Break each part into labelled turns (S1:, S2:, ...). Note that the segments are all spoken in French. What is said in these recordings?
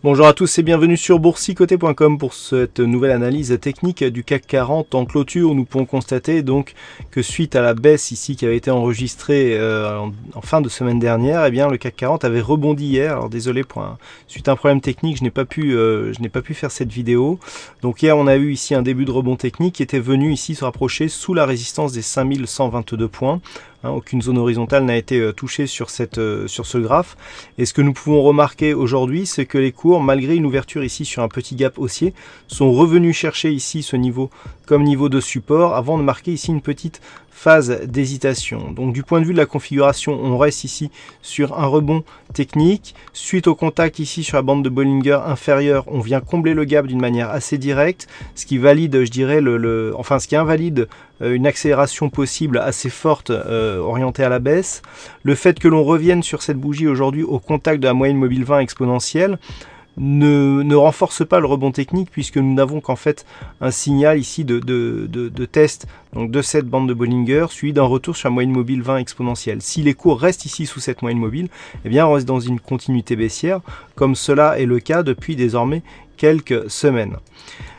S1: Bonjour à tous et bienvenue sur boursicoté.com pour cette nouvelle analyse technique du CAC 40 en clôture. Nous pouvons constater donc que suite à la baisse ici qui avait été enregistrée en fin de semaine dernière, eh bien le CAC 40 avait rebondi hier. Alors désolé suite à un problème technique, je n'ai pas pu faire cette vidéo. Donc hier on a eu ici un début de rebond technique qui était venu ici se rapprocher sous la résistance des 5122 points. Aucune zone horizontale n'a été touchée sur ce graphe. Et ce que nous pouvons remarquer aujourd'hui, c'est que les cours, malgré une ouverture ici sur un petit gap haussier, sont revenus chercher ici ce niveau comme niveau de support avant de marquer ici une petite phase d'hésitation. Donc du point de vue de la configuration, on reste ici sur un rebond technique. Suite au contact ici sur la bande de Bollinger inférieure, on vient combler le gap d'une manière assez directe, ce qui valide, je dirais, ce qui invalide une accélération possible assez forte orientée à la baisse. Le fait que l'on revienne sur cette bougie aujourd'hui au contact de la moyenne mobile 20 exponentielle ne renforce pas le rebond technique puisque nous n'avons qu'en fait un signal ici de test donc de cette bande de Bollinger suivi d'un retour sur la moyenne mobile 20 exponentielle. Si les cours restent ici sous cette moyenne mobile, eh bien on reste dans une continuité baissière comme cela est le cas depuis désormais quelques semaines.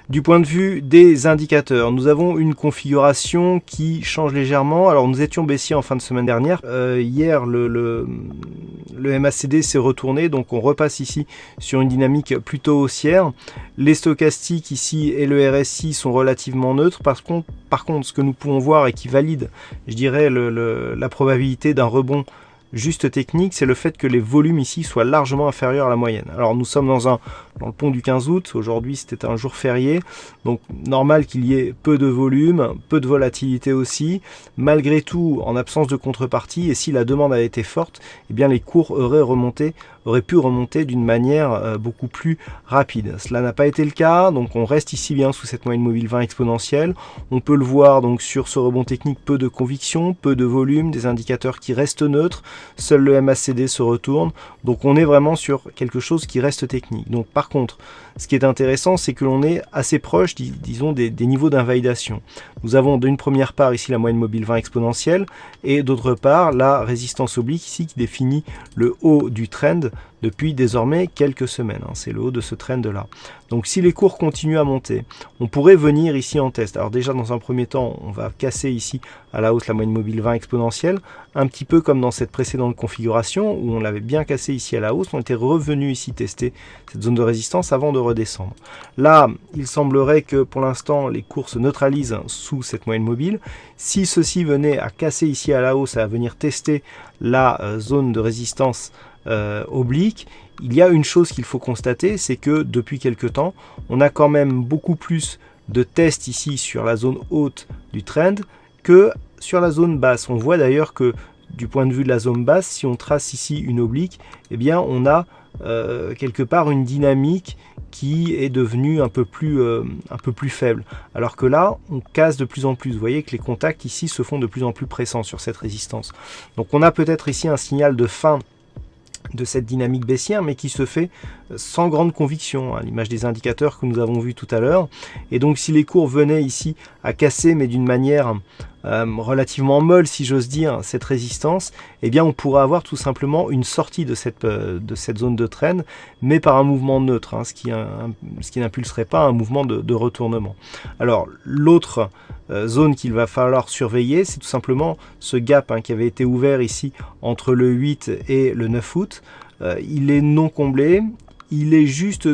S1: Du point de vue des indicateurs, nous avons une configuration qui change légèrement. Alors nous étions baissiers en fin de semaine dernière. Hier, le MACD s'est retourné, donc on repasse ici sur une dynamique plutôt haussière. Les stochastiques ici et le RSI sont relativement neutres. Par contre, ce que nous pouvons voir et qui valide, je dirais, la probabilité d'un rebond juste technique, c'est le fait que les volumes ici soient largement inférieurs à la moyenne. Alors nous sommes dans le pont du 15 août, aujourd'hui c'était un jour férié, donc normal qu'il y ait peu de volume, peu de volatilité aussi. Malgré tout, en absence de contrepartie, et si la demande avait été forte, eh bien les cours auraient pu remonter d'une manière beaucoup plus rapide. Cela n'a pas été le cas, donc on reste ici bien sous cette moyenne mobile 20 exponentielle. On peut le voir donc sur ce rebond technique, peu de conviction, peu de volume, des indicateurs qui restent neutres. Seul le MACD se retourne, donc on est vraiment sur quelque chose qui reste technique. Donc par contre, ce qui est intéressant, c'est que l'on est assez proche, disons, des niveaux d'invalidation. Nous avons d'une première part ici la moyenne mobile 20 exponentielle et d'autre part la résistance oblique ici qui définit le haut du trend depuis désormais quelques semaines. C'est le haut de ce trend là. Donc si les cours continuent à monter, on pourrait venir ici en test. Alors déjà dans un premier temps, on va casser ici à la hausse la moyenne mobile 20 exponentielle, un petit peu comme dans cette précédente configuration où on l'avait bien cassé ici à la hausse. On était revenu ici tester cette zone de résistance avant de redescendre. Là, il semblerait que pour l'instant les cours se neutralisent sous cette moyenne mobile. Si ceci venait à casser ici à la hausse, à venir tester la zone de résistance oblique, il y a une chose qu'il faut constater, c'est que depuis quelque temps, on a quand même beaucoup plus de tests ici sur la zone haute du trend que sur la zone basse. On voit d'ailleurs que du point de vue de la zone basse, si on trace ici une oblique, eh bien on a quelque part une dynamique qui est devenue un peu plus faible. Alors que là, on casse de plus en plus. Vous voyez que les contacts ici se font de plus en plus pressants sur cette résistance. Donc on a peut-être ici un signal de fin de cette dynamique baissière, mais qui se fait sans grande conviction, à l'image des indicateurs que nous avons vus tout à l'heure. Et donc si les cours venaient ici à casser, mais d'une manière relativement molle, si j'ose dire, cette résistance, eh bien on pourrait avoir tout simplement une sortie de cette zone de trend, mais par un mouvement neutre, ce qui n'impulserait pas un mouvement de retournement. Alors l'autre zone qu'il va falloir surveiller, c'est tout simplement ce gap qui avait été ouvert ici entre le 8 et le 9 août. Il est non comblé. Il est juste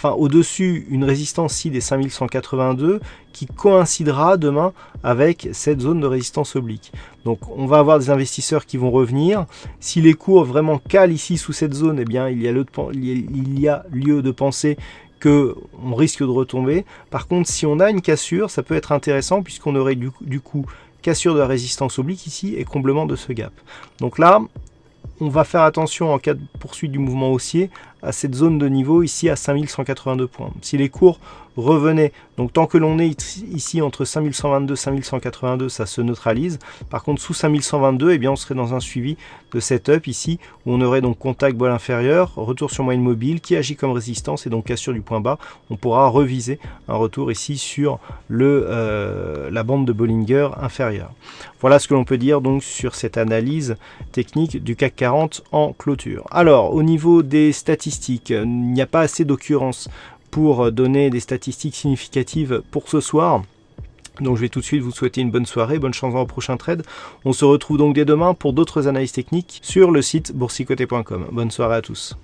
S1: au-dessus une résistance ici des 5182 qui coïncidera demain avec cette zone de résistance oblique. Donc on va avoir des investisseurs qui vont revenir. Si les cours vraiment calent ici sous cette zone, eh bien il y a lieu de penser qu'on risque de retomber. Par contre, si on a une cassure, ça peut être intéressant puisqu'on aurait du coup cassure de la résistance oblique ici et comblement de ce gap. Donc là, on va faire attention en cas de poursuite du mouvement haussier à cette zone de niveau ici à 5182 points. Si les cours revenez. Donc tant que l'on est ici entre 5122 et 5182, ça se neutralise. Par contre, sous 5122, eh bien, on serait dans un suivi de setup ici, où on aurait donc contact bol inférieur, retour sur moyenne mobile, qui agit comme résistance et donc cassure du point bas. On pourra reviser un retour ici sur la bande de Bollinger inférieure. Voilà ce que l'on peut dire donc sur cette analyse technique du CAC 40 en clôture. Alors, au niveau des statistiques, il n'y a pas assez d'occurrences pour donner des statistiques significatives pour ce soir. Donc je vais tout de suite vous souhaiter une bonne soirée, bonne chance dans le prochain trade. On se retrouve donc dès demain pour d'autres analyses techniques sur le site boursicoté.com. Bonne soirée à tous.